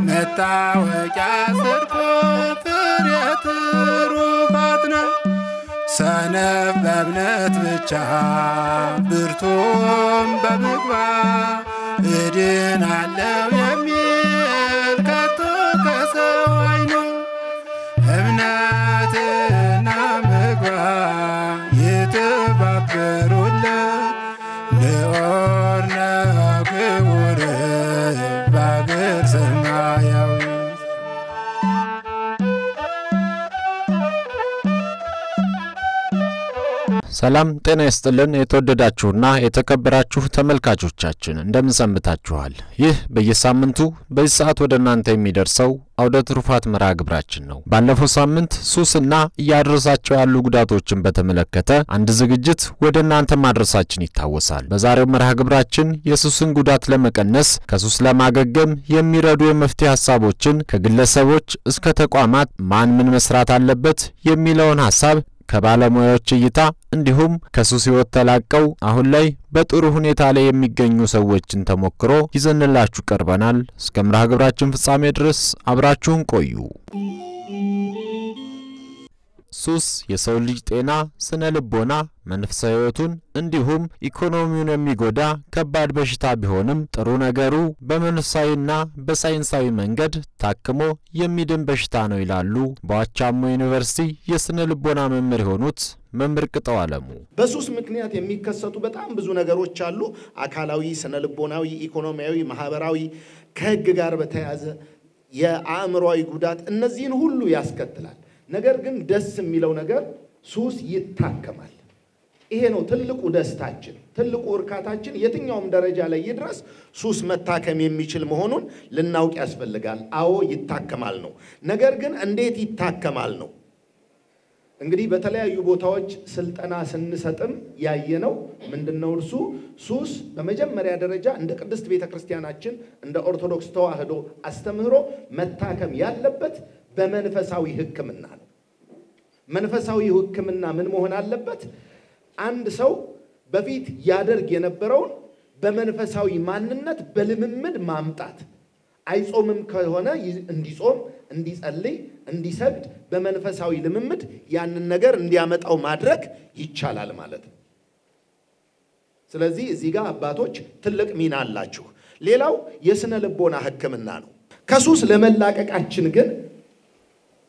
መታወቂያ ጽድቁ ፍሬ ትሩፋት ነው ሰነፍ በእምነት ብቻ ብርቱም በምግባር እድናለሁ የሚል ከቶ ከሰው አይኖር እምነትና ምግባር የተባበሩለት ለኦርነ ክቡር በአገር ሰማያዊ ሰላም ጤና ይስጥልን የተወደዳችሁና የተከበራችሁ ተመልካቾቻችን እንደምን ሰንብታችኋል ይህ በየሳምንቱ በሰዓት ወደናንተ የሚደርሰው አውደ ትሩፋት መርሃ ግብራችን ነው ባለፈው ሳምንት ሱስና ያደረሳቸው ያሉ ጉዳቶችን በተመለከተ አንድ ዝግጅት ወደናንተ ማድረሳችን ይታወሳል በዛሬው መርሃ ግብራችን የሱስን ጉዳት ለመቀነስ ከሱስ ለማገገም የሚረዱ የመፍትሄ ሐሳቦችን ከግለሰቦች እስከ ተቋማት ማን መስራት አለበት የሚለውን ሐሳብ ከባለሙያዎች እይታ እንዲሁም ከሱስ ህይወት ተላቀው አሁን ላይ በጥሩ ሁኔታ ላይ የሚገኙ ሰዎችን ተሞክሮ ይዘንላችሁ ቀርበናል እስከ መርሃ ግብራችን ፍጻሜ ድረስ አብራችሁን ቆዩ ሱስ የሰው ልጅ ጤና ስነ ልቦና መንፈሳዊ ህይወቱን እንዲሁም ኢኮኖሚውን የሚጎዳ ከባድ በሽታ ቢሆንም ጥሩ ነገሩ በመንፈሳዊና በሳይንሳዊ መንገድ ታክሞ የሚድን በሽታ ነው ይላሉ በዋቻሞ ዩኒቨርሲቲ የስነ ልቦና መምህር ሆኑት መምህር ቅጠው አለሙ በሱስ ምክንያት የሚከሰቱ በጣም ብዙ ነገሮች አሉ አካላዊ ስነ ልቦናዊ ኢኮኖሚያዊ ማህበራዊ ከህግ ጋር በተያያዘ የአእምሮአዊ ጉዳት እነዚህን ሁሉ ያስከትላል ነገር ግን ደስ የሚለው ነገር ሱስ ይታከማል ይሄ ነው ትልቁ ደስታችን ትልቁ እርካታችን የትኛውም ደረጃ ላይ ይድረስ ሱስ መታከም የሚችል መሆኑን ልናውቅ ያስፈልጋል አዎ ይታከማል ነው ነገር ግን እንዴት ይታከማል ነው እንግዲህ በተለያዩ ቦታዎች ስልጠና ስንሰጥም ያየነው ምንድነው እርሱ ሱስ በመጀመሪያ ደረጃ እንደ ቅድስት ቤተክርስቲያናችን እንደ ኦርቶዶክስ ተዋህዶ አስተምህሮ መታከም ያለበት በመንፈሳዊ ህክምና ነው መንፈሳዊ ህክምና ምን መሆን አለበት አንድ ሰው በፊት ያደርግ የነበረውን በመንፈሳዊ ማንነት በልምምድ ማምጣት አይጾምም ከሆነ እንዲጾም እንዲጸልይ እንዲሰግድ በመንፈሳዊ ልምምድ ያንን ነገር እንዲያመጣው ማድረግ ይቻላል ማለት ነው ስለዚህ እዚህ ጋር አባቶች ትልቅ ሚና አላችሁ ሌላው የስነ ልቦና ህክምና ነው ከሱስ ለመላቀቃችን ግን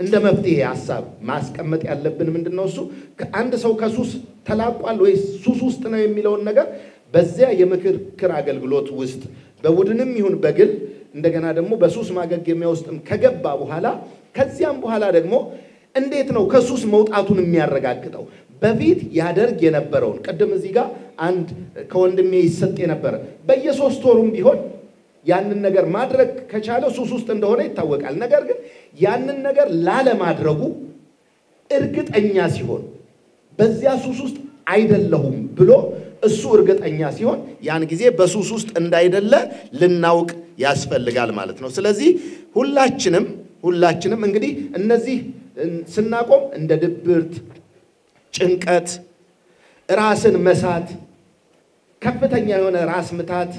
እንደ መፍትሄ ሐሳብ ማስቀመጥ ያለብን ምንድነው እሱ አንድ ሰው ከሱስ ተላቋል ወይስ ሱስ ውስጥ ነው የሚለውን ነገር በዚያ የምክር አገልግሎት ውስጥ በቡድንም ይሁን በግል እንደገና ደግሞ በሱስ ማገገሚያ ውስጥም ከገባ በኋላ ከዚያም በኋላ ደግሞ እንዴት ነው ከሱስ መውጣቱን የሚያረጋግጠው በፊት ያደርግ የነበረውን ቀደም እዚህ ጋር አንድ ከወንድሜ ይሰጥ የነበረ በየ3 ወሩም ቢሆን ያንን ነገር ማድረግ ከቻለ ሱስ ውስጥ እንደሆነ ይታወቃል ነገር ግን ያንን ነገር ላለ ማድረጉ እርግጠኛ ሲሆን በዚያ ሱስ ውስጥ አይደለሁም ብሎ እሱ እርግጠኛ ሲሆን ያን ጊዜ በሱስ ውስጥ እንዳይደለ ልናውቅ ያስፈልጋል ማለት ነው ስለዚህ ሁላችንም እንግዲህ እነዚህ ስናቆም እንደ ድብርት ጭንቀት ራስን መሳት ከፍተኛ የሆነ ራስ ምታት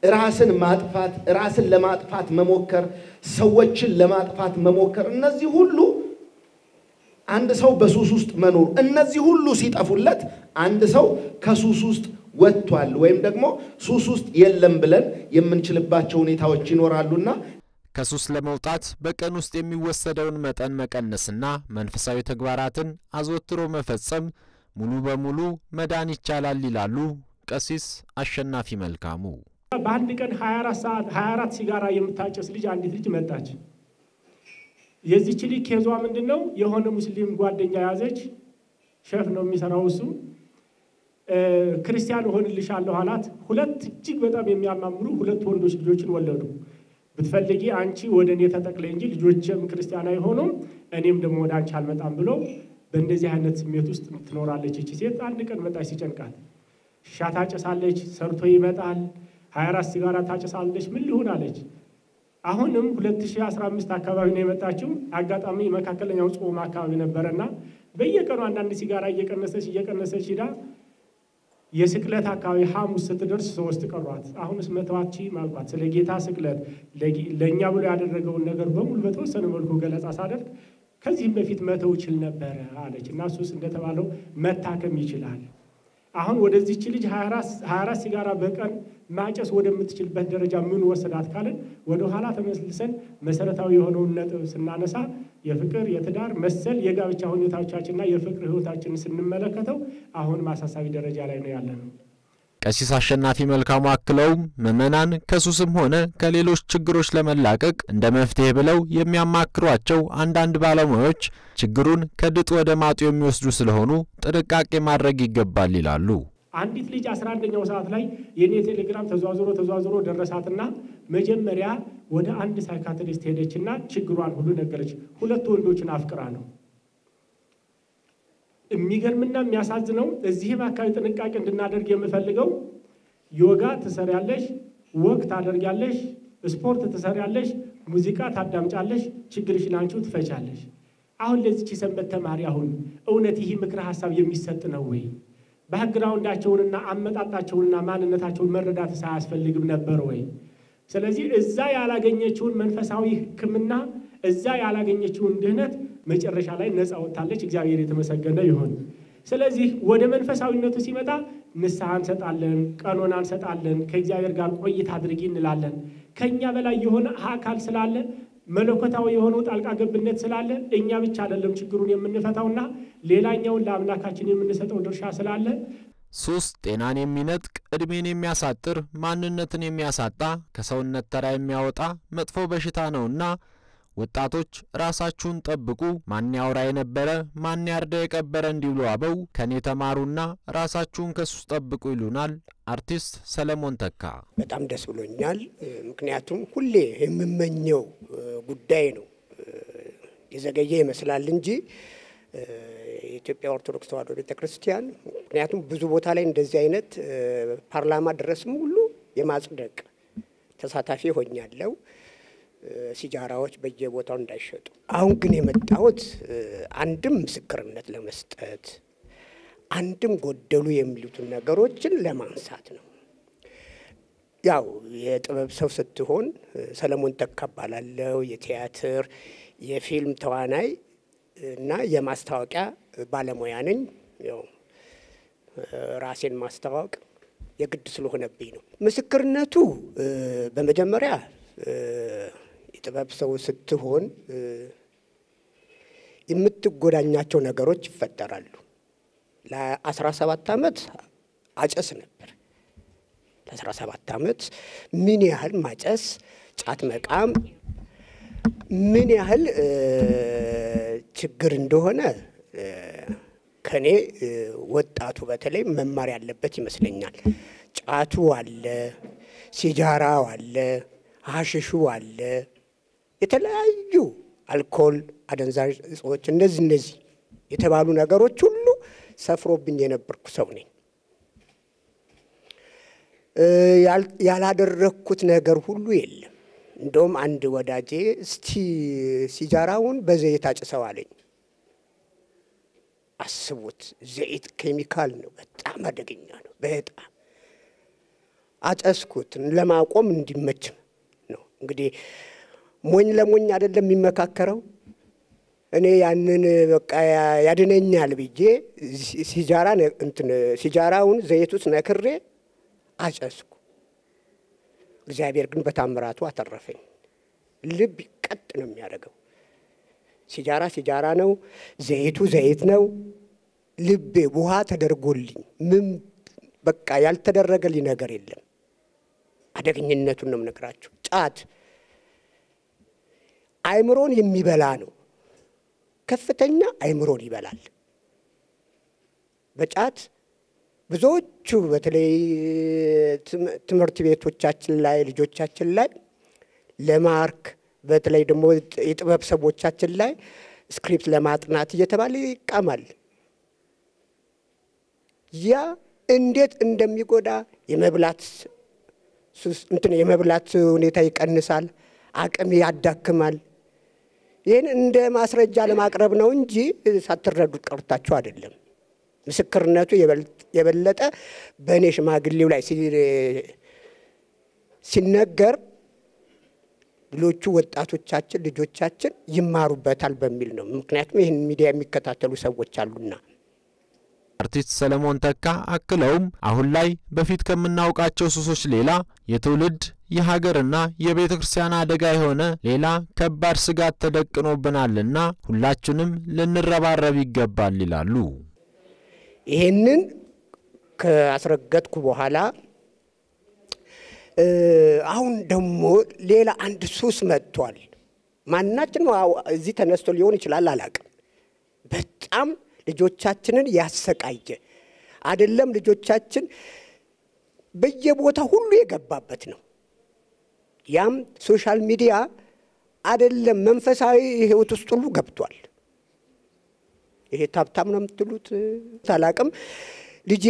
ራስን ማጥፋት ራስን ለማጥፋት መሞከር ሰዎችን ለማጥፋት መሞከር እነዚህ ሁሉ አንድ ሰው በሱስ ውስጥ መኖር እነዚህ ሁሉ ሲጠፉለት አንድ ሰው ከሱስ ውስጥ ወጥቷል ወይም ደግሞ ሱስ ውስጥ የለም ብለን የምንችልባቸው ሁኔታዎች ይኖራሉና ከሱስ ለመውጣት በቀን ውስጥ የሚወሰደውን መጠን መቀነስና መንፈሳዊ ተግባራትን አዘወትሮ መፈጸም ሙሉ በሙሉ መዳን ይቻላል ይላሉ ቀሲስ አሸናፊ መልካሙ በአንድ ቀን 24 ሲጋራ የምታጨስ ልጅ አንዲት ልጅ መጣች የዚህች ልጅ ኬዟ ምንድነው የሆነ ሙስሊም ጓደኛ ያዘች ሼፍ ነው የሚሰራው እሱ ክርስቲያን ሆንልሻለሁ አላት ሁለት እጅግ በጣም የሚያማምሩ ሁለት ወንዶች ልጆችን ወለዱ ብትፈልጊ አንቺ ወደኔ ተጠቅለይ እንጂ ልጆችም ክርስቲያን አይሆኑም እኔም ደግሞ ወደ አንቺ አልመጣም ብሎ በእንደዚህ አይነት ስሜት ውስጥ ትኖራለች እቺ ሴት አንድ ቀን መጣች ሲጨንቃት ሻታ ጨሳለች ሰርቶ ይመጣል 24 ሲጋራ ታጨሳለች ምን ሊሆን አለች አሁንም 2015 አካባቢ ነው የመጣችው አጋጣሚ መካከለኛው ጾም አካባቢ ነበርና በየቀኑ አንዳንድ ሲጋራ እየቀነሰች ሄዳ የስቅለት አካባቢ ሐሙስ ስትደርስ 3 ቀሯት አሁንስ መተዋቺ ማልቋት ስለ ጌታ ስቅለት ለኛ ብሎ ያደረገውን ነገር በሙሉ በተወሰነ መልኩ ገለጻ ሳደርግ ከዚህም በፊት መተው ይችል ነበር አለች እና እሱስ እንደተባለው መታከም ይችላል አሁን ወደዚህች ልጅ 24 ሲጋራ በቀን ማጨስ ወደምትችልበት ደረጃ ምን ወሰዳት ካለን ወደ ኋላ ተመልሰን መሰረታዊ የሆነውን ነጥብ ስናነሳ የፍቅር የትዳር መሰል የጋብቻ ሁኔታዎቻችንና የፍቅር ህይወታችንን ስንመለከተው አሁን ማሳሳቢ ደረጃ ላይ ነው ያለነው ቀሲስ አሸናፊ መልካሙ አክለው ምዕመናን ከሱስም ሆነ ከሌሎች ችግሮች ለመላቀቅ እንደ መፍትሄ ብለው የሚያማክሯቸው አንዳንድ ባለሙያዎች ችግሩን ከድጡ ወደ ማጡ የሚወስዱ ስለሆኑ ጥንቃቄ ማድረግ ይገባል ይላሉ አንዲት ልጅ 11ኛው ሰዓት ላይ የኔ ቴሌግራም ተዟዙሮ ደረሳትና መጀመሪያ ወደ አንድ ሳይካትሪስት ሄደችና ችግሯን ሁሉ ነገረች ሁለት ወንዶችን አፍቅራ ነው የሚገርምና የሚያሳዝነው እዚህም አካባቢ ጥንቃቄ እንድናደርግ የምፈልገው ዮጋ ትሰሪያለሽ ወክ ታደርጊያለሽ ስፖርት ትሰሪያለሽ ሙዚቃ ታዳምጫለሽ ችግርሽን አንቺው ትፈቻለሽ አሁን ለዚህ ሰንበት ተማሪ አሁን እውነት ይሄ ምክረ ሐሳብ የሚሰጥ ነው ወይ ባክግራውንዳቸውንና አመጣጣቸውንና ማንነታቸውን መረዳት ሳያስፈልግም ነበር ወይ ስለዚህ እዛ ያላገኘችውን መንፈሳዊ ሕክምና እዛ ያላገኘችውን ድህነት መጨረሻ ላይ ነፃ ወጣለች እግዚአብሔር የተመሰገነ ይሁን ስለዚህ ወደ መንፈሳዊነቱ ሲመጣ ንስሐ እንሰጣለን ቀኖና እንሰጣለን ከእግዚአብሔር ጋር ቆይታ አድርጊ እንላለን ከኛ በላይ የሆነ አካል ስላለ መለኮታዊ የሆነው ጣልቃ ገብነት ስላለ እኛ ብቻ አይደለም ችግሩን የምንፈታውና ሌላኛውን ለአምላካችን የምንሰጠው ድርሻ ስላለ ሱስ ጤናን የሚነጥቅ እድሜን የሚያሳጥር ማንነትን የሚያሳጣ ከሰውነት ተራ የሚያወጣ መጥፎ በሽታ ነውና ወጣቶች ራሳችሁን ጠብቁ ማን ያወራ የነበረ ማን ያርዳ የቀበረ እንዲሉ አበው ከኔ ተማሩና ራሳችሁን ከሱስ ጠብቁ ይሉናል አርቲስት ሰለሞን ተካ በጣም ደስ ብሎኛል ምክንያቱም ሁሌ የምመኘው ጉዳይ ነው የዘገየ ይመስላል እንጂ የኢትዮጵያ ኦርቶዶክስ ተዋሕዶ ቤተክርስቲያን ምክንያቱም ብዙ ቦታ ላይ እንደዚህ አይነት ፓርላማ ድረስም ሁሉ የማጽደቅ ተሳታፊ ሆኛለሁ ሲጃራዎች በየቦታው እንዳይሸጡ አሁን ግን የመጣሁት አንድም ምስክርነት ለመስጠት አንድም ጎደሉ የሚሉትን ነገሮችን ለማንሳት ነው ያው የጥበብ ሰው ስትሆን ሰለሞን ተካ ባላለው የቲያትር የፊልም ተዋናይ እና የማስታወቂያ ባለሙያ ነኝ ያው ራሴን ማስተዋወቅ የግድ ስለሆነብኝ ነው ምስክርነቱ በመጀመሪያ የጥበብ ሰው ስትሆን የምትጎዳኛቸው ነገሮች ይፈጠራሉ ለ17 አመት አጨስ ነበር ለ17 አመት ምን ያህል ማጨስ ጫት መቃም ምን ያህል ችግር እንደሆነ ከኔ ወጣቱ በተለይ መማር ያለበት ይመስለኛል ጫቱ አለ ሲጃራው አለ ሐሽሹ አለ የተለያዩ አልኮል አደንዛዥ እጾች እነዚህ የተባሉ ነገሮች ሁሉ ሰፍሮብኝ የነበርኩ ሰው ነኝ ያላደረኩት ነገር ሁሉ የለም እንደውም አንድ ወዳጄ እስቲ ሲጃራውን በዘይት አጭሰው አለኝ አስቡት ዘይት ኬሚካል ነው በጣም አደገኛ ነው በጣም አጨስኩት ለማቆም እንዲመች ነው እንግዲህ ሞኝ ለሞኝ አይደለም የሚመካከረው እኔ ያንን በቃ ያድነኛል ብዬ ሲጃራውን ዘይት ውስጥ ነክሬ አጨስኩ እግዚአብሔር ግን በታምራቱ አተረፈኝ ልብ ቀጥ ነው የሚያደርገው ሲጃራ ነው ዘይቱ ዘይት ነው ልቤ ውሃ ተደርጎልኝ ምን በቃ ያልተደረገልኝ ነገር የለም አደገኝነቱን ነው የምነግራችሁ ጫት አይምሮን የሚበላ ነው ከፍተኛ አይምሮን ይበላል በጫት ብዙዎቹ በተለይ ትምህርት ቤቶቻችን ላይ ልጆቻችን ላይ ለማርክ በተለይ ደግሞ የጥበብ ሰዎቻችን ላይ ስክሪፕት ለማጥናት እየተባለ ይቃማል ያ እንዴት እንደሚጎዳ የመብላት ሁኔታ ይቀንሳል፣ አቅም ያዳክማል። ይህን እንደ ማስረጃ ለማቅረብ ነው እንጂ ሳትረዱት ቀርታችሁ አይደለም። ምስክርነቱ የበለጠ በእኔ ሽማግሌው ላይ ሲነገር ሌሎቹ ወጣቶቻችን ልጆቻችን ይማሩበታል በሚል ነው። ምክንያቱም ይህን ሚዲያ የሚከታተሉ ሰዎች አሉና። አርቲስት ሰለሞን ተካ አክለውም አሁን ላይ በፊት ከምናውቃቸው ሱሶች ሌላ የትውልድ የሀገርና የቤተ ክርስቲያን አደጋ የሆነ ሌላ ከባድ ስጋት ተደቅኖብናልና ሁላችንም ልንረባረብ ይገባል ይላሉ። ይሄንን ከአስረገጥኩ በኋላ አሁን ደግሞ ሌላ አንድ ሱስ መጥቷል። ማናችን እዚህ ተነስቶ ሊሆን ይችላል አላቅም። በጣም ልጆቻችንን ያሰቃየ አይደለም፣ ልጆቻችን በየቦታ ሁሉ የገባበት ነው። ያም ሶሻል ሚዲያ አይደለም መንፈሳዊ ህይወት ውስጥ ሁሉ ገብቷል። ይሄ ታብታም ነው የምትሉት አላቅም። ልጄ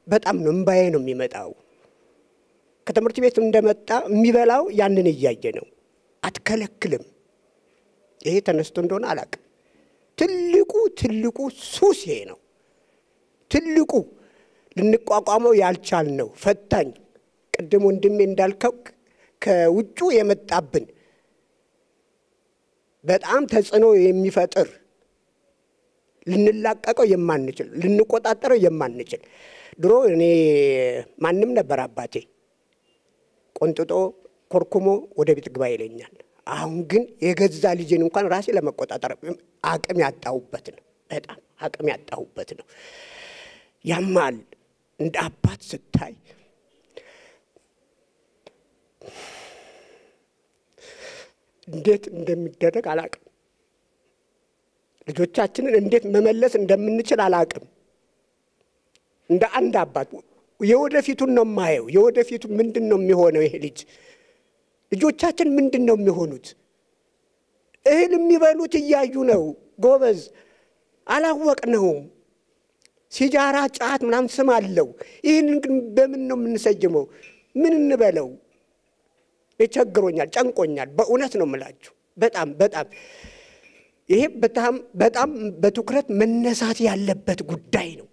በጣም ነው እንባዬ ነው የሚመጣው። ከትምህርት ቤት እንደመጣ የሚበላው ያንን እያየ ነው። አትከለክልም። ይሄ ተነስቶ እንደሆነ አላቅም። ትልቁ ሱስ ይሄ ነው። ትልቁ ልንቋቋመው ያልቻልነው ፈታኝ ቅድም ወንድሜ እንዳልከው ከውጩ የመጣብን በጣም ተጽዕኖ የሚፈጥር ልንላቀቀው የማንችል ልንቆጣጠረው የማንችል ድሮ እኔ ማንም ነበር አባቴ ቆንጥጦ ኮርኩሞ ወደ ቤት ግባ ይለኛል። አሁን ግን የገዛ ልጄን እንኳን ራሴ ለመቆጣጠር አቅም ያጣሁበት ነው። በጣም አቅም ያጣሁበት ነው። ያማል እንደ አባት ስታይ እንዴት እንደሚደረግ አላቅም። ልጆቻችንን እንዴት መመለስ እንደምንችል አላቅም። እንደ አንድ አባት የወደፊቱን ነው ማየው። የወደፊቱ ምንድነው የሚሆነው? ይሄ ልጆቻችን ምንድነው የሚሆኑት? እህል የሚበሉት እያዩ ነው። ጎበዝ አላወቅነውም። ሲጃራ ጫት ምናምን ስም አለው። ይህንን ግን በምን ነው የምንሰጅመው? ምን እንበለው? ይቸግሮኛል፣ ጨንቆኛል። በእውነት ነው የምላችሁ። በጣም ይሄ በጣም በትኩረት መነሳት ያለበት ጉዳይ ነው።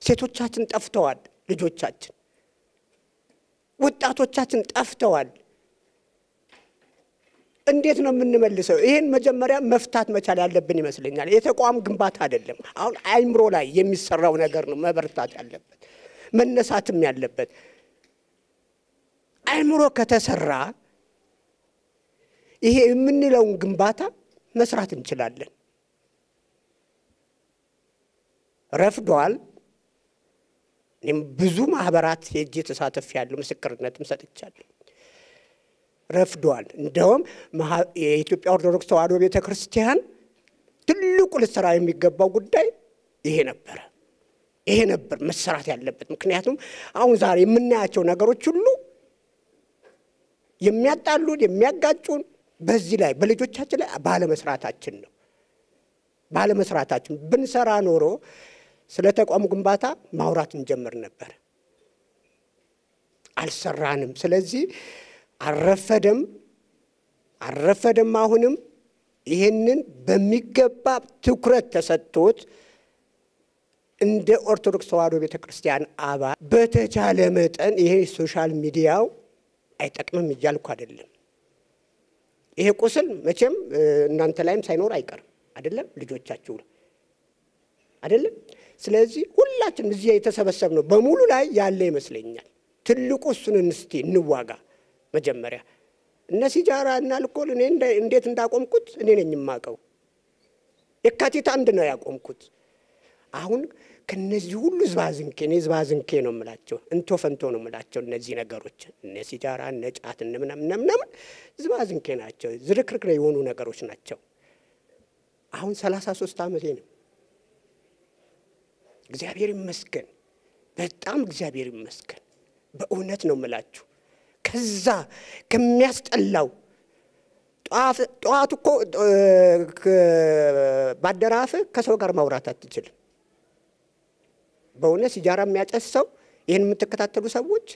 ሴቶቻችን ጠፍተዋል። ልጆቻችን ወጣቶቻችን ጠፍተዋል። እንዴት ነው የምንመልሰው? ይሄን መጀመሪያ መፍታት መቻል ያለብን ይመስለኛል። የተቋም ግንባታ አይደለም። አሁን አይምሮ ላይ የሚሰራው ነገር ነው መበርታት ያለበት፣ መነሳትም ያለበት። አይምሮ ከተሰራ ይሄ የምንለውን ግንባታ መስራት እንችላለን። ረፍዷል። እኔም ብዙ ማህበራት ሄጄ ተሳትፌያለሁ፣ ምስክርነትም ሰጥቻለሁ። ረፍዷል። እንደውም የኢትዮጵያ ኦርቶዶክስ ተዋሕዶ ቤተክርስቲያን ትልቁ ልትሰራ የሚገባው ጉዳይ ይሄ ነበር መሰራት ያለበት። ምክንያቱም አሁን ዛሬ የምናያቸው ነገሮች ሁሉ የሚያጣሉን የሚያጋጩን በዚህ ላይ በልጆቻችን ላይ ባለመስራታችን ነው። ባለመስራታችን ብንሰራ ኖሮ ስለ ተቋም ግንባታ ማውራት እንጀምር ነበር። አልሰራንም። ስለዚህ አረፈደም። አሁንም ይሄንን በሚገባ ትኩረት ተሰጥቶት እንደ ኦርቶዶክስ ተዋሕዶ ቤተክርስቲያን አባል በተቻለ መጠን ይሄ ሶሻል ሚዲያው አይጠቅምም እያልኩ አይደለም። ይሄ ቁስል መቼም እናንተ ላይም ሳይኖር አይቀርም አይደለም? ልጆቻችሁ አይደለም? ስለዚህ ሁላችንም እዚህ የተሰበሰብነው በሙሉ ላይ ያለ ይመስለኛል። ትልቁ እሱን እስቲ እንዋጋ። መጀመሪያ እነ ሲጃራ እና አልኮል እኔ እንዴት እንዳቆምኩት እኔ ነኝ የማውቀው። የካቲት 1 ነው ያቆምኩት። አሁን ከነዚህ ሁሉ ዝባዝንኬ ነው የምላቸው፣ እንቶ ፈንቶ ነው የምላቸው። እነዚህ ነገሮች እነ ሲጃራ እነ ጫት እነ ምናምን ዝባዝንኬ ናቸው፣ ዝርክርክ የሆኑ ነገሮች ናቸው። አሁን 33 ዓመቴ ነው። እግዚአብሔር ይመስገን፣ በጣም እግዚአብሔር ይመስገን። በእውነት ነው የምላችሁ። ከዛ ከሚያስጠላው ጧት እኮ ባደራፍ ከሰው ጋር ማውራት አትችልም። በእውነት ሲጃራ የሚያጨሰው ይህን የምትከታተሉ ሰዎች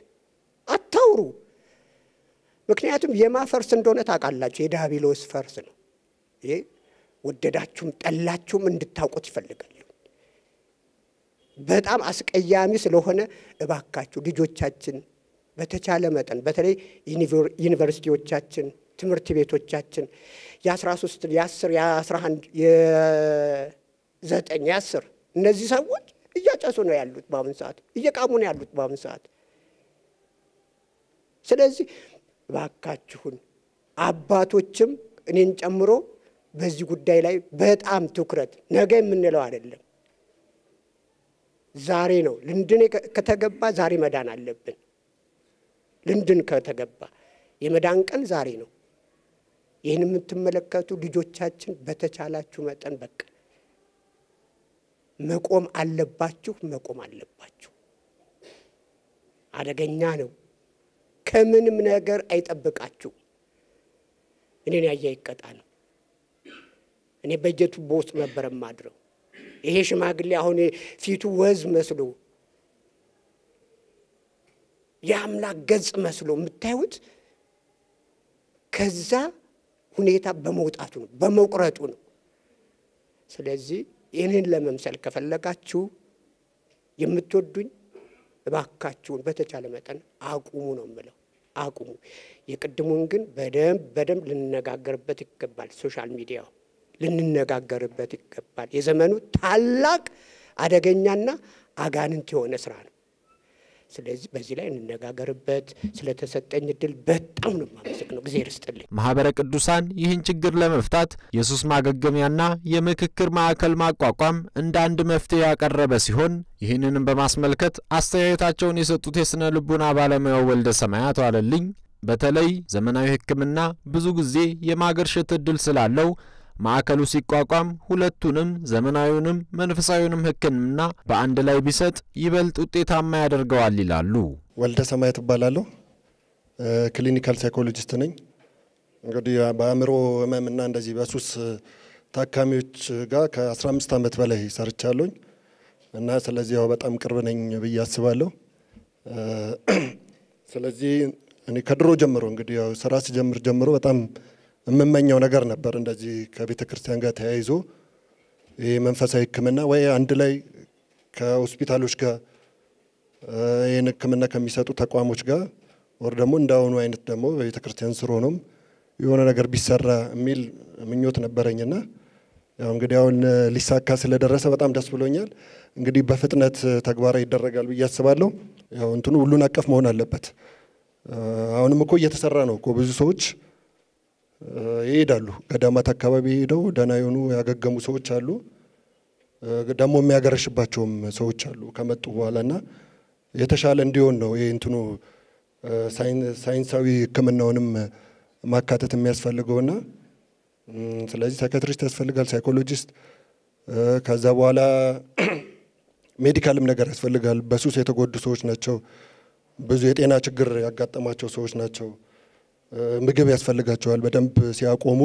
አታውሩ። ምክንያቱም የማፈርስ እንደሆነ ታውቃላችሁ፣ የዲያብሎስ ፈርስ ነው። ይሄ ወደዳችሁም ጠላችሁም እንድታውቁት ይፈልጋል። በጣም አስቀያሚ ስለሆነ እባካችሁ ልጆቻችን በተቻለ መጠን በተለይ ዩኒቨርሲቲዎቻችን፣ ትምህርት ቤቶቻችን የ13 የ10 የ11 የ9 የ10 እነዚህ ሰዎች እያጨሱ ነው ያሉት በአሁን ሰዓት፣ እየቃሙ ነው ያሉት በአሁን ሰዓት። ስለዚህ እባካችሁን አባቶችም እኔን ጨምሮ በዚህ ጉዳይ ላይ በጣም ትኩረት ነገ የምንለው አይደለም፣ ዛሬ ነው። ልንድን ከተገባ ዛሬ መዳን አለብን። ልንድን ከተገባ የመዳን ቀን ዛሬ ነው። ይህን የምትመለከቱ ልጆቻችን በተቻላችሁ መጠን በቃ መቆም አለባችሁ፣ መቆም አለባችሁ። አደገኛ ነው። ከምንም ነገር አይጠብቃችሁ። እኔን ያየ ይቀጣ ነው። እኔ በጀቱ ቦስ ነበር ማድረው። ይሄ ሽማግሌ አሁን ፊቱ ወዝ መስሎ የአምላክ ገጽ መስሎ የምታዩት ከዛ ሁኔታ በመውጣቱ ነው፣ በመቁረጡ ነው። ስለዚህ ይህንን ለመምሰል ከፈለጋችሁ የምትወዱኝ እባካችሁን በተቻለ መጠን አቁሙ ነው የምለው፣ አቁሙ። የቅድሙን ግን በደንብ ልንነጋገርበት ይገባል። ሶሻል ሚዲያው ልንነጋገርበት ይገባል። የዘመኑ ታላቅ አደገኛና አጋንንት የሆነ ስራ ነው። ስለዚህ በዚህ ላይ እንነጋገርበት። ስለተሰጠኝ እድል በጣም ነው የማመሰግነው። እግዚአብሔር ይስጥልኝ። ማህበረ ቅዱሳን ይህን ችግር ለመፍታት የሱስ ማገገሚያና የምክክር ማዕከል ማቋቋም እንደ አንድ መፍትሄ ያቀረበ ሲሆን ይህንንም በማስመልከት አስተያየታቸውን የሰጡት የስነ ልቦና ባለሙያው ወልደ ሰማያት ዋለልኝ በተለይ ዘመናዊ ሕክምና ብዙ ጊዜ የማገርሸት እድል ስላለው ማዕከሉ ሲቋቋም ሁለቱንም ዘመናዊውንም መንፈሳዊውንም ሕክምና በአንድ ላይ ቢሰጥ ይበልጥ ውጤታማ ያደርገዋል ይላሉ። ወልደ ሰማያት እባላለሁ። ክሊኒካል ሳይኮሎጂስት ነኝ። እንግዲህ በአእምሮ ህመምና እንደዚህ በሱስ ታካሚዎች ጋር ከ15 ዓመት በላይ ሰርቻለሁ እና ስለዚህ ያው በጣም ቅርብ ነኝ ብዬ አስባለሁ። ስለዚህ እኔ ከድሮ ጀምሮ እንግዲህ ያው ስራ ሲጀምር ጀምሮ በጣም የምመኘው ነገር ነበር እንደዚህ ከቤተ ክርስቲያን ጋር ተያይዞ ይሄ መንፈሳዊ ሕክምና ወይ አንድ ላይ ከሆስፒታሎች ጋር ይሄን ሕክምና ከሚሰጡ ተቋሞች ጋር ወር ደግሞ እንዳውኑ አይነት ደግሞ በቤተ ክርስቲያን ስር ሆኖም የሆነ ነገር ቢሰራ የሚል ምኞት ነበረኝና ያው እንግዲህ አሁን ሊሳካ ስለደረሰ በጣም ደስ ብሎኛል። እንግዲህ በፍጥነት ተግባራዊ ይደረጋል ብዬ አስባለሁ። ያው እንትኑ ሁሉን አቀፍ መሆን አለበት። አሁንም እኮ እየተሰራ ነው እኮ ብዙ ሰዎች ይሄዳሉ ገዳማት አካባቢ ሄደው ደህና የሆኑ ያገገሙ ሰዎች አሉ። ደግሞ የሚያገረሽባቸውም ሰዎች አሉ ከመጡ በኋላና የተሻለ እንዲሆን ነው ይሄ እንትኑ ሳይንሳዊ ሕክምናውንም ማካተት የሚያስፈልገውና ስለዚህ ሳይካትሪስት ያስፈልጋል፣ ሳይኮሎጂስት፣ ከዛ በኋላ ሜዲካልም ነገር ያስፈልጋል። በሱስ የተጎዱ ሰዎች ናቸው፣ ብዙ የጤና ችግር ያጋጠማቸው ሰዎች ናቸው። ምግብ ያስፈልጋቸዋል በደንብ ሲያቆሙ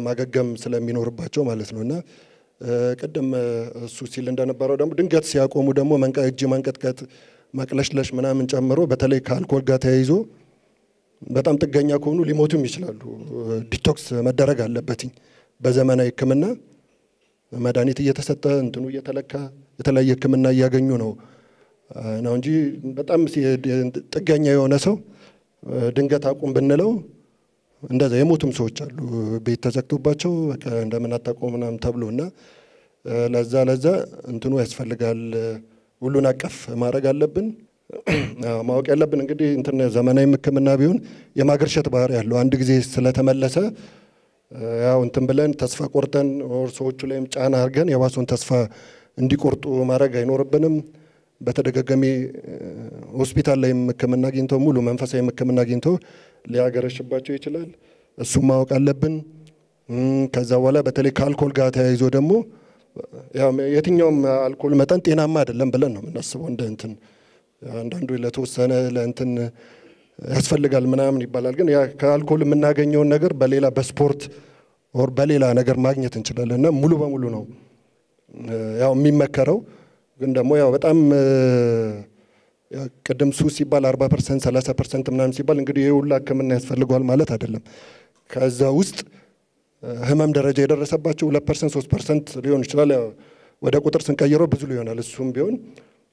ማገገም ስለሚኖርባቸው ማለት ነውና ቀደም እሱ ሲል እንደነበረው ደግሞ ድንገት ሲያቆሙ ደግሞ እጅ መንቀጥቀጥ፣ ማቅለሽለሽ ምናምን ጨምሮ በተለይ ከአልኮል ጋር ተያይዞ በጣም ጥገኛ ከሆኑ ሊሞቱም ይችላሉ። ዲቶክስ መደረግ አለበትኝ። በዘመናዊ ሕክምና መድኃኒት እየተሰጠ እንትኑ እየተለካ የተለያየ ሕክምና እያገኙ ነው እንጂ በጣም ጥገኛ የሆነ ሰው ድንገት አቁም ብንለው እንደዛ የሞቱም ሰዎች አሉ። ቤት ተዘግቶባቸው በቃ እንደምን አታቆምናም ተብሎና ለዛ እንትኑ ያስፈልጋል። ሁሉን አቀፍ ማድረግ አለብን። ማወቅ ያለብን እንግዲህ እንትን ዘመናዊ ሕክምና ቢሆን የማገርሸት ባህሪ ያለው አንድ ጊዜ ስለተመለሰ ያው እንትን ብለን ተስፋ ቆርጠን ሰዎቹ ላይም ጫና አድርገን የባሱን ተስፋ እንዲቆርጡ ማድረግ አይኖርብንም። በተደጋጋሚ ሆስፒታል ላይ ሕክምና አግኝተው ሙሉ መንፈሳዊ ሕክምና አግኝተው ሊያገረሽባቸው ይችላል። እሱም ማወቅ አለብን። ከዛ በኋላ በተለይ ከአልኮል ጋር ተያይዞ ደግሞ ያው የትኛውም አልኮል መጠን ጤናማ አይደለም ብለን ነው የምናስበው። እንደ እንትን አንዳንዱ ለተወሰነ ለእንትን ያስፈልጋል ምናምን ይባላል። ግን ያ ከአልኮል የምናገኘውን ነገር በሌላ በስፖርት ኦር በሌላ ነገር ማግኘት እንችላለንና ሙሉ በሙሉ ነው ያው የሚመከረው። ግን ደግሞ ያው በጣም ቀደም ሱስ ሲባል 40% 30% ምናምን ሲባል እንግዲህ የሁላ ሕክምና ያስፈልጋል ማለት አይደለም። ከዛ ውስጥ ህመም ደረጃ የደረሰባቸው 2% 3% ሊሆን ይችላል። ያው ወደ ቁጥር ስንቀይረው ብዙ ሊሆናል እሱም ቢሆን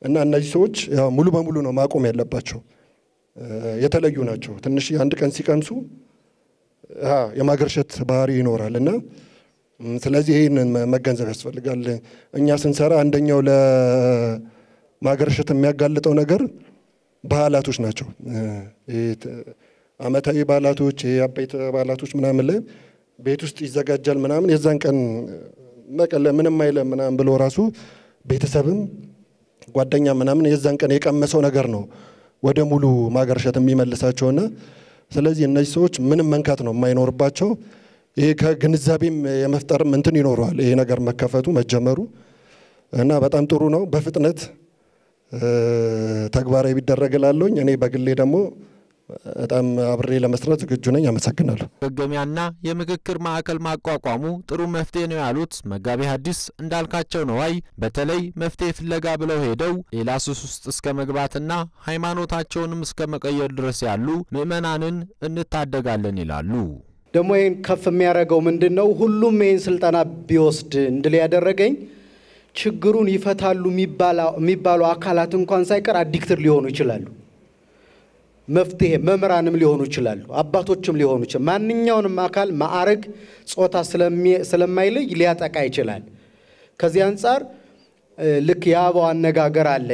እና እነዚህ ሰዎች ያው ሙሉ በሙሉ ነው ማቆም ያለባቸው። የተለዩ ናቸው። ትንሽ አንድ ቀን ሲቀምሱ የማገርሸት ባህሪ ይኖራል እና ስለዚህ ይሄንን መገንዘብ ያስፈልጋል። እኛ ስንሰራ አንደኛው ለማገርሸት የሚያጋልጠው ነገር ባህላቶች ናቸው። አመታዊ ባህላቶች፣ የአበይት ባህላቶች ምናምን ላይ ቤት ውስጥ ይዘጋጃል ምናምን የዛን ቀን መቀለ ምንም አይለም ምናምን ብሎ ራሱ ቤተሰብም ጓደኛ ምናምን የዛን ቀን የቀመሰው ነገር ነው ወደ ሙሉ ማገርሸት የሚመልሳቸውና ስለዚህ እነዚህ ሰዎች ምንም መንካት ነው የማይኖርባቸው። ይሄ ከግንዛቤም የመፍጠር እንትን ይኖረዋል ይሄ ነገር መከፈቱ መጀመሩ እና በጣም ጥሩ ነው። በፍጥነት ተግባራዊ ቢደረግላለኝ እኔ በግሌ ደግሞ በጣም አብሬ ለመስራት ዝግጁ ነኝ። አመሰግናለሁ። ገገሚያና የምክክር ማዕከል ማቋቋሙ ጥሩ መፍትሄ ነው ያሉት መጋቤ ሐዲስ እንዳልካቸው ነዋይ በተለይ መፍትሄ ፍለጋ ብለው ሄደው ሌላ ሱስ ውስጥ እስከ መግባትና ሃይማኖታቸውንም እስከ መቀየር ድረስ ያሉ ምእመናንን እንታደጋለን ይላሉ። ደግሞ ይሄን ከፍ የሚያደርገው ምንድነው? ሁሉም ይሄን ስልጣና ቢወስድ እንድል ያደረገኝ ችግሩን ይፈታሉ የሚባሉ አካላት እንኳን ሳይቀር አዲክትድ ሊሆኑ ይችላሉ። መፍትሄ መምራንም ሊሆኑ ይችላሉ፣ አባቶችም ሊሆኑ ይችላሉ። ማንኛውንም አካል ማዕረግ ጾታ ስለማይለይ ሊያጠቃ ይችላል። ከዚህ አንፃር ልክ የአበው አነጋገር አለ።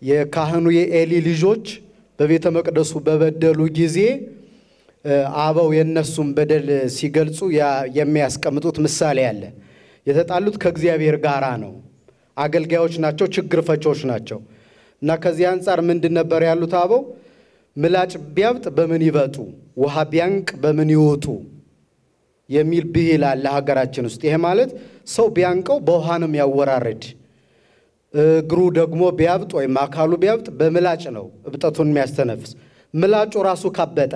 የካህኑ የኤሊ ልጆች በቤተ መቅደሱ በበደሉ ጊዜ አበው የነሱም በደል ሲገልጹ የሚያስቀምጡት ምሳሌ አለ። የተጣሉት ከእግዚአብሔር ጋራ ነው። አገልጋዮች ናቸው፣ ችግር ፈቾች ናቸው። እና ከዚህ አንፃር ምንድን ነበር ያሉት አበው? ምላጭ ቢያብጥ በምን ይበጡ፣ ውሃ ቢያንቅ በምን ይወጡ የሚል ብሂል አለ ሀገራችን ውስጥ። ይሄ ማለት ሰው ቢያንቀው በውሃንም ያወራረድ፣ እግሩ ደግሞ ቢያብጥ ወይም አካሉ ቢያብጥ በምላጭ ነው እብጠቱን የሚያስተነፍስ። ምላጩ ራሱ ካበጠ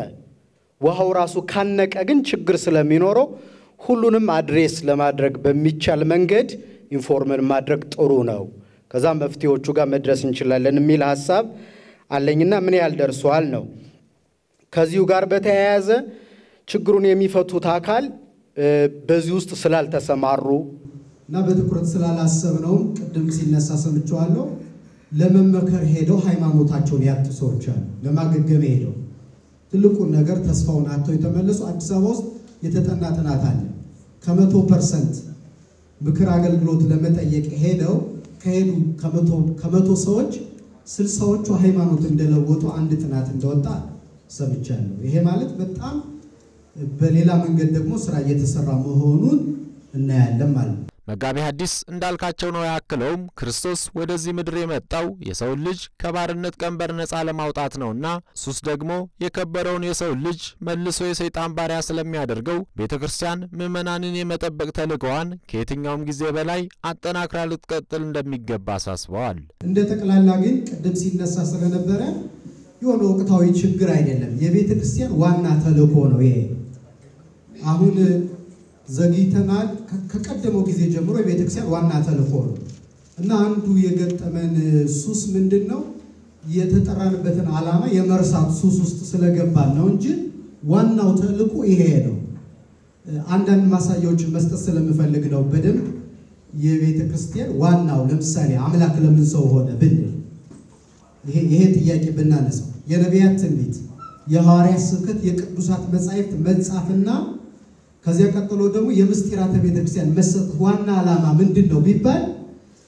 ውሃው ራሱ ካነቀ ግን ችግር ስለሚኖረው ሁሉንም አድሬስ ለማድረግ በሚቻል መንገድ ኢንፎርመን ማድረግ ጥሩ ነው። ከዛ መፍትሄዎቹ ጋር መድረስ እንችላለን የሚል ሐሳብ አለኝና ምን ያህል ደርሷል ነው። ከዚሁ ጋር በተያያዘ ችግሩን የሚፈቱት አካል በዚህ ውስጥ ስላልተሰማሩ እና በትኩረት ስላላሰብነው ቅድም ሲነሳ ሰምቻለሁ። ለመመከር ሄደው ሃይማኖታቸውን ያጡ ሰዎች አሉ። ለማገገም ሄደው ትልቁን ነገር ተስፋውን አጥተው የተመለሱ አዲስ አበባ ውስጥ የተጠና ጥናት አለ። ከ100% ምክር አገልግሎት ለመጠየቅ ሄደው ከሄዱ ከመቶ ሰዎች 60ዎቹ ሃይማኖት እንደለወጡ አንድ ጥናት እንደወጣ ሰምቻለሁ። ይሄ ማለት በጣም በሌላ መንገድ ደግሞ ስራ እየተሰራ መሆኑን እናያለን ማለት ነው። መጋቤ ሐዲስ እንዳልካቸው ነው ያክለውም ክርስቶስ ወደዚህ ምድር የመጣው የሰው ልጅ ከባርነት ቀንበር ነፃ ለማውጣት ነውና ሱስ ደግሞ የከበረውን የሰው ልጅ መልሶ የሰይጣን ባሪያ ስለሚያደርገው ቤተክርስቲያን ምእመናንን የመጠበቅ ተልዕኮዋን ከየትኛውም ጊዜ በላይ አጠናክራ ልትቀጥል እንደሚገባ አሳስበዋል። እንደ ጠቅላላ ግን ቅድም ሲነሳ ስለነበረ የሆነ ወቅታዊ ችግር አይደለም፣ የቤተክርስቲያን ዋና ተልዕኮ ነው ይሄ። አሁን ዘግይተናል። ከቀደመው ጊዜ ጀምሮ የቤተክርስቲያን ዋና ተልዕኮ ነው እና አንዱ የገጠመን ሱስ ምንድነው? የተጠራንበትን ዓላማ የመርሳት ሱስ ውስጥ ስለገባን ነው እንጂ ዋናው ተልዕኮ ይሄ ነው። አንዳንድ ማሳያዎችን መስጠት ስለምፈልግ ነው። በደንብ የቤተክርስቲያን ዋናው ለምሳሌ አምላክ ለምን ሰው ሆነ ብንል ይሄ ጥያቄ ብናነሳው የነቢያት ትንቢት፣ የሐዋርያት ስብከት፣ የቅዱሳት መጻሕፍት መጻፍና ከዚያ ቀጥሎ ደግሞ የምስጢራተ ቤተክርስቲያን መሰጠት ዋና ዓላማ ምንድነው ቢባል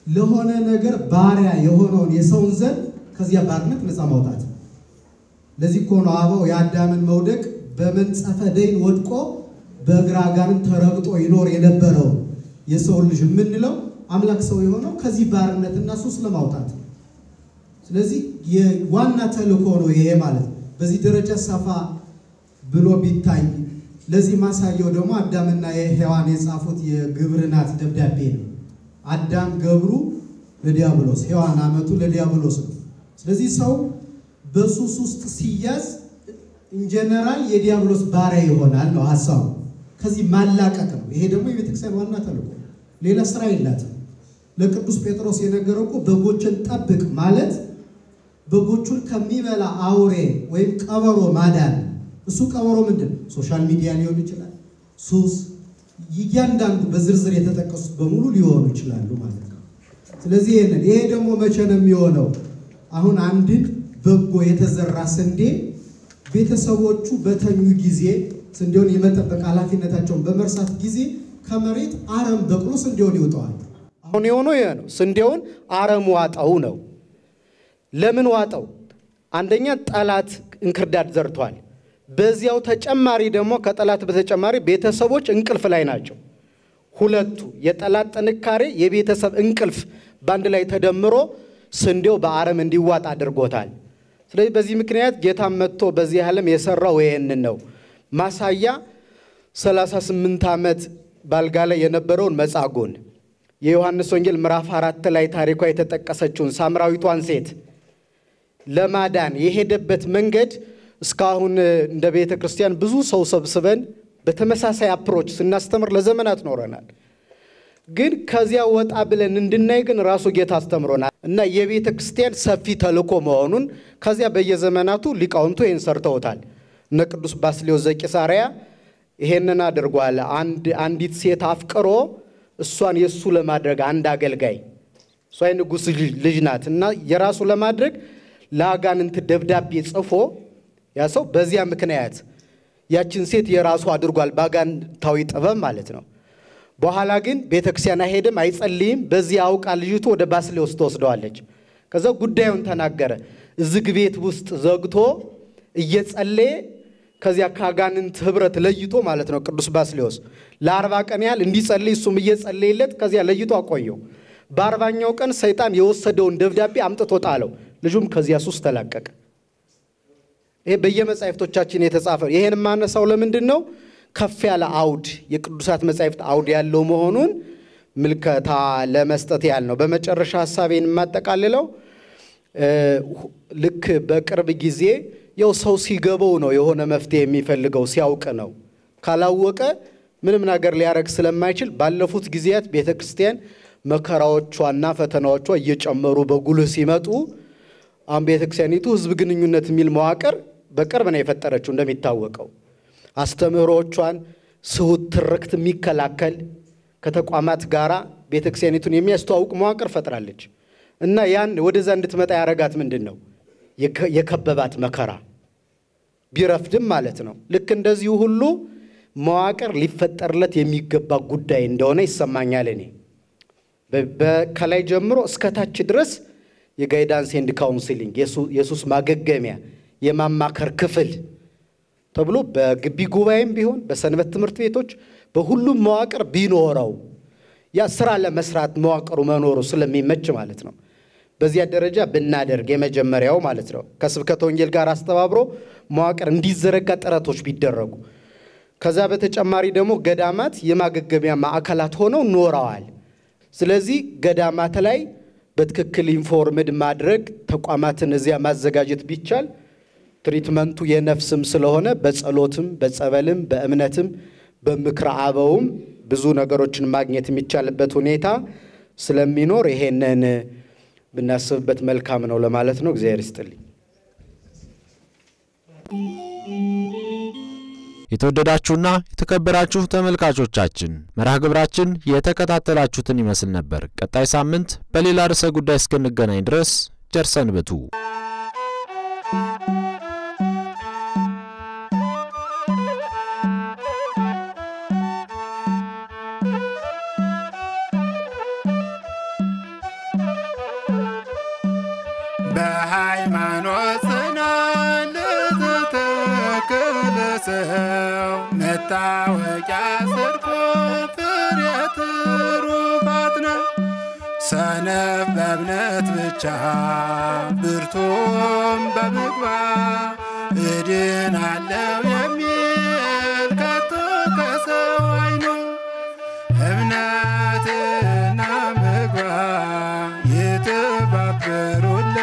ለሆነ ነገር ባሪያ የሆነውን የሰውን ዘር ከዚያ ባርነት ነፃ ማውጣት። ለዚህ እኮ ነው አበው የአዳምን መውደቅ በመንጸፈ ደይን ወድቆ በእግረ አጋንንት ተረግጦ ይኖር የነበረው የሰው ልጅ የምንለው አምላክ ሰው የሆነው ከዚህ ባርነትና ሱስ ለማውጣት። ስለዚህ የዋና ተልዕኮ ነው ይሄ ማለት። በዚህ ደረጃ ሰፋ ብሎ ቢታይ ለዚህ ማሳየው ደግሞ አዳምና ሔዋን የጻፉት የግብርናት ደብዳቤ ነው። አዳም ገብሩ ለዲያብሎስ፣ ሔዋን አመቱ ለዲያብሎስ ነው። ስለዚህ ሰው በሱስ ውስጥ ሲያዝ ኢንጀነራል የዲያብሎስ ባሪያ ይሆናል ነው ሐሳቡ። ከዚህ ማላቀቅ ነው። ይሄ ደግሞ የቤተክርስቲያን ዋና ተልዕኮ፣ ሌላ ስራ የላትም። ለቅዱስ ጴጥሮስ የነገረው እኮ በጎችን ጠብቅ ማለት በጎቹን ከሚበላ አውሬ ወይም ቀበሮ ማዳን። እሱ ቀበሮ ምንድን? ሶሻል ሚዲያ ሊሆን ይችላል፣ ሱስ፣ እያንዳንዱ በዝርዝር የተጠቀሱት በሙሉ ሊሆኑ ይችላሉ ማለት ነው። ስለዚህ ይሄ ደግሞ መቼ ነው የሚሆነው? አሁን አንድ በጎ የተዘራ ስንዴ ቤተሰቦቹ በተኙ ጊዜ ስንዴውን የመጠበቅ ኃላፊነታቸውን በመርሳት ጊዜ ከመሬት አረም በቅሎ ስንዴውን ይወጣዋል። አሁን የሆነው ይሄ ነው። ስንዴውን አረም ዋጣው ነው። ለምን ዋጣው? አንደኛ ጠላት እንክርዳድ ዘርቷል። በዚያው ተጨማሪ ደግሞ ከጠላት በተጨማሪ ቤተሰቦች እንቅልፍ ላይ ናቸው። ሁለቱ የጠላት ጥንካሬ የቤተሰብ እንቅልፍ ባንድ ላይ ተደምሮ ስንዴው በአረም እንዲዋጥ አድርጎታል። ስለዚህ በዚህ ምክንያት ጌታ መጥቶ በዚህ ዓለም የሰራው ይሄንን ነው። ማሳያ 38 ዓመት ባልጋ ላይ የነበረውን መጻጎን የዮሐንስ ወንጌል ምዕራፍ 4 ላይ ታሪኳ የተጠቀሰችውን ሳምራዊቷን ሴት ለማዳን የሄደበት መንገድ እስካሁን እንደ ቤተ ክርስቲያን ብዙ ሰው ሰብስበን በተመሳሳይ አፕሮች ስናስተምር ለዘመናት ኖረናል። ግን ከዚያ ወጣ ብለን እንድናይ ግን ራሱ ጌታ አስተምሮናል እና የቤተ ክርስቲያን ሰፊ ተልእኮ መሆኑን ከዚያ በየዘመናቱ ሊቃውንቱ ይህን ሰርተውታል። እነ ቅዱስ ባስልዮስ ዘቂሳርያ ይሄንን አድርጓል። አንዲት ሴት አፍቅሮ እሷን የሱ ለማድረግ አንድ አገልጋይ እሷ የንጉሥ ልጅ ናት እና የራሱ ለማድረግ ለአጋንንት ደብዳቤ ጽፎ ያ ሰው በዚያ ምክንያት ያችን ሴት የራሱ አድርጓል፣ ባጋንንታዊ ጥበብ ማለት ነው። በኋላ ግን ቤተክርስቲያን አይሄድም፣ አይጸልይም። በዚህ አውቃ ልጅቱ ወደ ባስልዮስ ተወስደዋለች። ከዛ ጉዳዩን ተናገረ። ዝግ ቤት ውስጥ ዘግቶ እየጸለየ ከዚያ ካጋንንት ህብረት ለይቶ ማለት ነው ቅዱስ ባስልዮስ ለ40 ቀን ያህል እንዲጸልይ እሱም እየጸለየለት ከዚያ ለይቶ አቆየው። በ40ኛው ቀን ሰይጣን የወሰደውን ደብዳቤ አምጥቶ ጣለው። ልጁም ከዚያ ሱስ ተላቀቀ። ይሄ በየመጻሕፍቶቻችን የተጻፈ። ይሄን ማነሳው ለምንድን ነው? ከፍ ያለ አውድ የቅዱሳት መጻሕፍት አውድ ያለው መሆኑን ምልከታ ለመስጠት ያህል ነው። በመጨረሻ ሐሳቤን የማጠቃልለው ልክ በቅርብ ጊዜ ያው ሰው ሲገበው ነው የሆነ መፍትሄ የሚፈልገው ሲያውቅ ነው። ካላወቀ ምንም ነገር ሊያረግ ስለማይችል ባለፉት ጊዜያት ቤተክርስቲያን መከራዎቿና ፈተናዎቿ እየጨመሩ በጉልህ ሲመጡ አሁን ቤተክርስቲያኒቱ ህዝብ ግንኙነት የሚል መዋቅር በቅርብ ነው የፈጠረችው። እንደሚታወቀው አስተምህሮቿን ስሁት ትርክት የሚከላከል ከተቋማት ጋራ ቤተክርስቲያኒቱን የሚያስተዋውቅ መዋቅር ፈጥራለች እና ያን ወደዛ እንድትመጣ ያረጋት ምንድነው? የከበባት መከራ ቢረፍድም ማለት ነው። ልክ እንደዚሁ ሁሉ መዋቅር ሊፈጠርለት የሚገባ ጉዳይ እንደሆነ ይሰማኛል። እኔ ከላይ ጀምሮ እስከ ታች ድረስ የጋይዳንስ ኤንድ ካውንስሊንግ የሱስ ማገገሚያ የማማከር ክፍል ተብሎ በግቢ ጉባኤም ቢሆን በሰንበት ትምህርት ቤቶች በሁሉም መዋቅር ቢኖረው ያ ስራ ለመስራት መዋቅሩ መኖሩ ስለሚመች ማለት ነው። በዚያ ደረጃ ብናደርግ የመጀመሪያው ማለት ነው። ከስብከተ ወንጌል ጋር አስተባብሮ መዋቅር እንዲዘረጋ ጥረቶች ቢደረጉ፣ ከዛ በተጨማሪ ደግሞ ገዳማት የማገገሚያ ማዕከላት ሆነው ኖረዋል። ስለዚህ ገዳማት ላይ በትክክል ኢንፎርምድ ማድረግ ተቋማትን እዚያ ማዘጋጀት ቢቻል ትሪትመንቱ የነፍስም ስለሆነ በጸሎትም በጸበልም በእምነትም በምክረ አበውም ብዙ ነገሮችን ማግኘት የሚቻልበት ሁኔታ ስለሚኖር ይሄንን ብናስብበት መልካም ነው ለማለት ነው። እግዚአብሔር ይስጥልኝ። የተወደዳችሁና የተከበራችሁ ተመልካቾቻችን መርሃ ግብራችን የተከታተላችሁትን ይመስል ነበር። ቀጣይ ሳምንት በሌላ ርዕሰ ጉዳይ እስክንገናኝ ድረስ ቸር ሰንብቱ። በሃይማኖት ጽናት ለተተከለ ሰው መታወቂያ ጽድቁ ፍሬ ትሩፋት ነው። ሰነፍ በእምነት ብቻ ብርቱም በምግባር እድናለሁ የሚል ከቶ ከሰው አይኖር። እምነትና ምግባር የተባበሩለት